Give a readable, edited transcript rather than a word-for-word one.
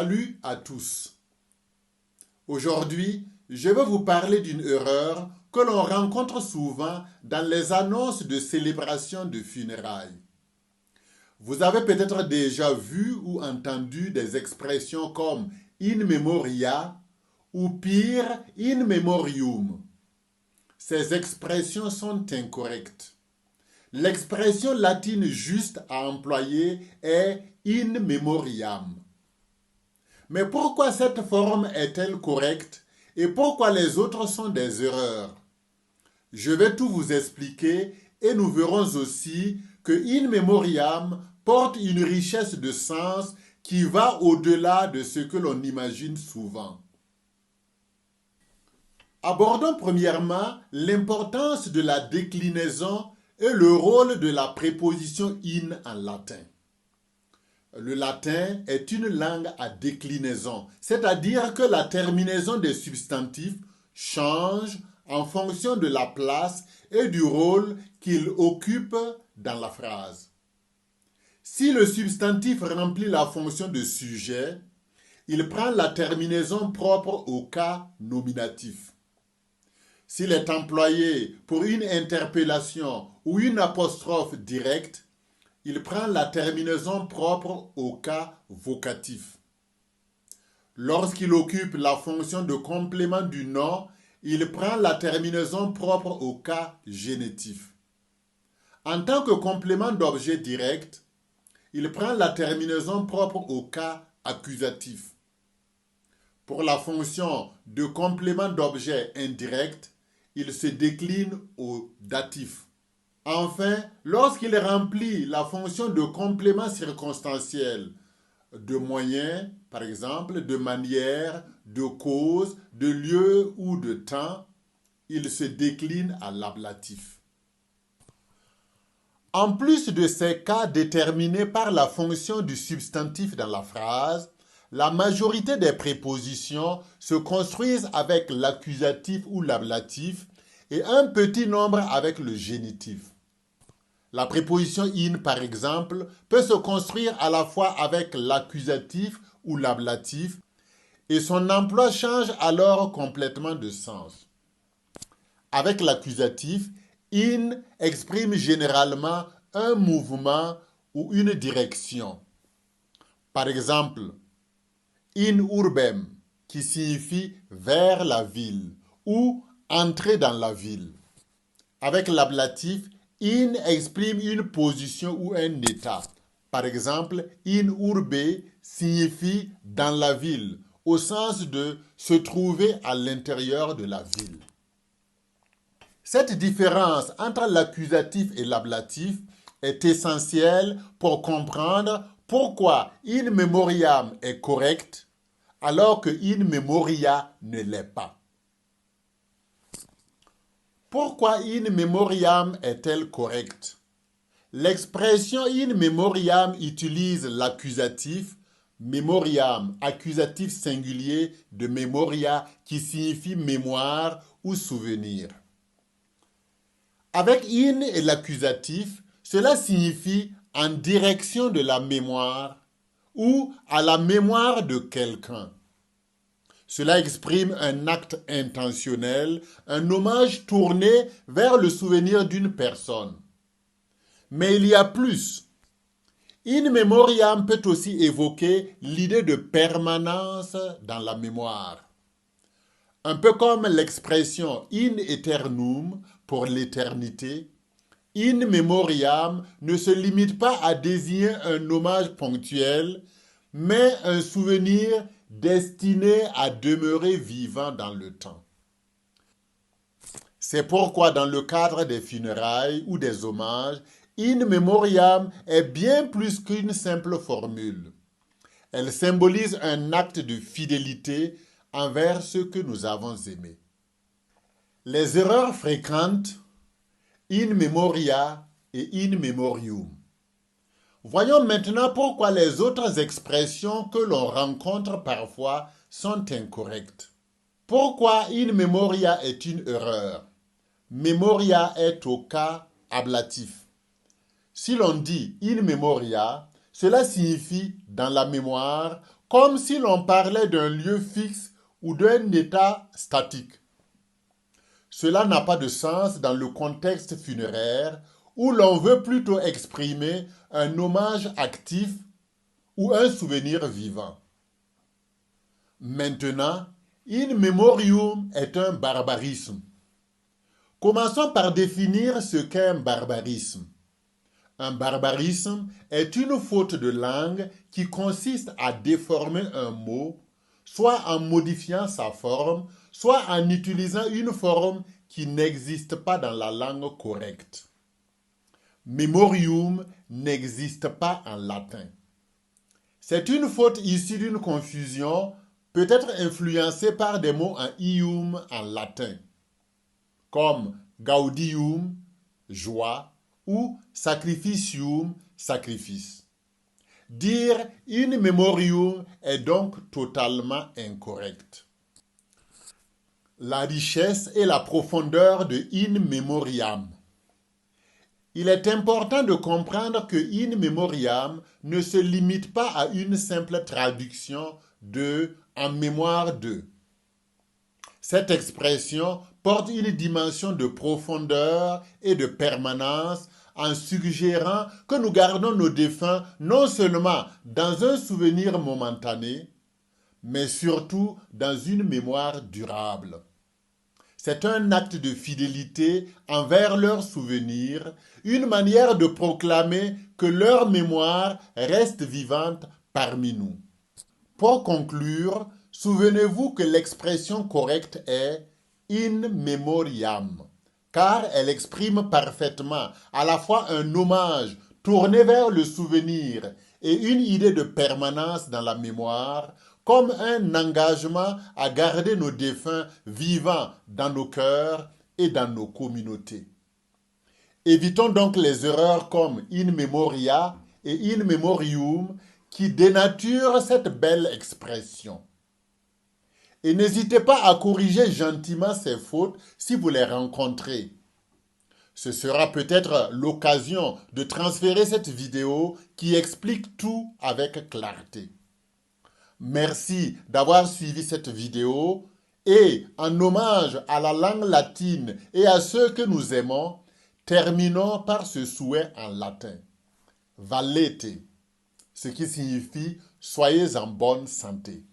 Salut à tous. Aujourd'hui, je vais vous parler d'une erreur que l'on rencontre souvent dans les annonces de célébration de funérailles. Vous avez peut-être déjà vu ou entendu des expressions comme in memoria ou pire in memoriam. Ces expressions sont incorrectes. L'expression latine juste à employer est in memoriam. Mais pourquoi cette forme est-elle correcte et pourquoi les autres sont des erreurs? Je vais tout vous expliquer et nous verrons aussi que in memoriam porte une richesse de sens qui va au-delà de ce que l'on imagine souvent. Abordons premièrement l'importance de la déclinaison et le rôle de la préposition in en latin. Le latin est une langue à déclinaison, c'est-à-dire que la terminaison des substantifs change en fonction de la place et du rôle qu'il occupe dans la phrase. Si le substantif remplit la fonction de sujet, il prend la terminaison propre au cas nominatif. S'il est employé pour une interpellation ou une apostrophe directe, il prend la terminaison propre au cas vocatif. Lorsqu'il occupe la fonction de complément du nom, il prend la terminaison propre au cas génitif. En tant que complément d'objet direct, il prend la terminaison propre au cas accusatif. Pour la fonction de complément d'objet indirect, il se décline au datif. Enfin, lorsqu'il remplit la fonction de complément circonstanciel, de moyen, par exemple, de manière, de cause, de lieu ou de temps, il se décline à l'ablatif. En plus de ces cas déterminés par la fonction du substantif dans la phrase, la majorité des prépositions se construisent avec l'accusatif ou l'ablatif et un petit nombre avec le génitif. La préposition in, par exemple, peut se construire à la fois avec l'accusatif ou l'ablatif et son emploi change alors complètement de sens. Avec l'accusatif, in exprime généralement un mouvement ou une direction. Par exemple, in urbem, qui signifie vers la ville ou entrer dans la ville. Avec l'ablatif, in exprime une position ou un état. Par exemple, in urbe signifie dans la ville, au sens de se trouver à l'intérieur de la ville. Cette différence entre l'accusatif et l'ablatif est essentielle pour comprendre pourquoi in memoriam est correct alors que in memoria ne l'est pas. Pourquoi in memoriam est-elle correcte? L'expression in memoriam utilise l'accusatif memoriam, accusatif singulier de memoria qui signifie mémoire ou souvenir. Avec in et l'accusatif, cela signifie en direction de la mémoire ou à la mémoire de quelqu'un. Cela exprime un acte intentionnel, un hommage tourné vers le souvenir d'une personne. Mais il y a plus. In memoriam peut aussi évoquer l'idée de permanence dans la mémoire. Un peu comme l'expression in aeternum pour l'éternité, in memoriam ne se limite pas à désigner un hommage ponctuel, mais un souvenir destiné à demeurer vivant dans le temps. C'est pourquoi dans le cadre des funérailles ou des hommages, in memoriam est bien plus qu'une simple formule. Elle symbolise un acte de fidélité envers ceux que nous avons aimés. Les erreurs fréquentes, in memoria et in memoriam. Voyons maintenant pourquoi les autres expressions que l'on rencontre parfois sont incorrectes. Pourquoi in memoria est une erreur? Memoria est au cas ablatif. Si l'on dit in memoria, cela signifie dans la mémoire, comme si l'on parlait d'un lieu fixe ou d'un état statique. Cela n'a pas de sens dans le contexte funéraire où l'on veut plutôt exprimer un hommage actif ou un souvenir vivant. Maintenant, in memoriam est un barbarisme. Commençons par définir ce qu'est un barbarisme. Un barbarisme est une faute de langue qui consiste à déformer un mot, soit en modifiant sa forme, soit en utilisant une forme qui n'existe pas dans la langue correcte. Memorium n'existe pas en latin. C'est une faute issue d'une confusion, peut-être influencée par des mots en ium en latin, comme gaudium, joie, ou sacrificium, sacrifice. Dire in memoriam est donc totalement incorrect. La richesse et la profondeur de in memoriam. Il est important de comprendre que in memoriam ne se limite pas à une simple traduction de en mémoire de. Cette expression porte une dimension de profondeur et de permanence en suggérant que nous gardons nos défunts non seulement dans un souvenir momentané, mais surtout dans une mémoire durable. C'est un acte de fidélité envers leurs souvenirs, une manière de proclamer que leur mémoire reste vivante parmi nous. Pour conclure, souvenez-vous que l'expression correcte est in memoriam, car elle exprime parfaitement à la fois un hommage tourné vers le souvenir et une idée de permanence dans la mémoire, comme un engagement à garder nos défunts vivants dans nos cœurs et dans nos communautés. Évitons donc les erreurs comme in memoria et in memorium qui dénaturent cette belle expression. Et n'hésitez pas à corriger gentiment ces fautes si vous les rencontrez. Ce sera peut-être l'occasion de transférer cette vidéo qui explique tout avec clarté. Merci d'avoir suivi cette vidéo et en hommage à la langue latine et à ceux que nous aimons, terminons par ce souhait en latin. Valete, ce qui signifie « soyez en bonne santé ».